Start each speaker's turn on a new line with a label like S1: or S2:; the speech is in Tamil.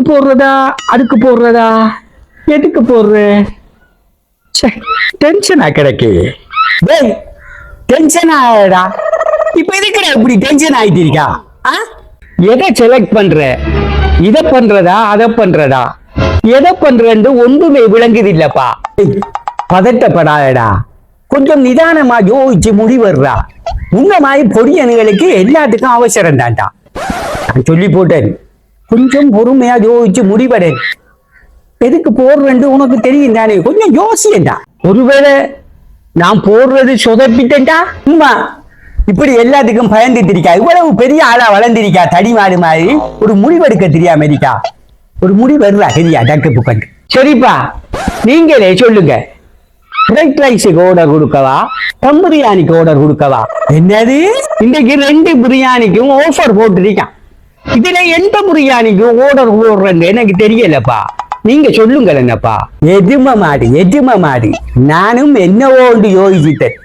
S1: போடுறதா அடுக்கு போடுறதா எதுக்கு போடுற டென்ஷனா கிடக்கு டேய் டென்ஷன் ஆகடா இப்ப எதுக்குடா இப்படி டென்ஷன் ஆயிட்டு இருக்கா எதை செலக்ட் பண்ற இதை பண்றதா அதை பண்றதா எதை பண்றன்னு ஒன்றுமே விளங்குது இல்லப்பா பதட்டப்படாதடா கொஞ்சம் நிதானமா யோசிச்சு முடிவர்றா உன்ன மாதிரி பொடியனுகளுக்கு எல்லாத்துக்கும் அவசரம் தான்டா நான் சொல்லி போட்டேன் கொஞ்சம் பொறுமையா யோசிச்சு முடிவடேன் எதுக்கு போடுறேன்னு உனக்கு தெரியும் தானே கொஞ்சம் யோசியண்டா ஒருவேளை நான் போடுறது சொதப்பிட்டேன்டா உண்மை இப்படி எல்லாத்துக்கும் பயந்துட்டு இருக்கா இவ்வளவு பெரிய ஆளா வளர்ந்திருக்கா தடி மாடு மாதிரி ஒரு முடிவெடுக்க தெரியாம இருக்கா ஒரு முடிவெடுறா சரியா டக்கு புக்கண்டு சரிப்பா நீங்களே சொல்லுங்க ஃப்ரைட் ரைஸுக்கு ஆர்டர் கொடுக்கவா தம் பிரியாணிக்கு ஆர்டர் கொடுக்கவா என்னது இன்னைக்கு 2 பிரியாணிக்கும் ஆஃபர் போட்டிருக்கான் இதுல எந்த பிரியாணிக்கும் ஆர்டர் போடுறேன்னு எனக்கு தெரியலப்பா நீங்க சொல்லுங்கள் என்னப்பா எதும மாடி நானும் என்னவோ யோசிச்சிட்டேன்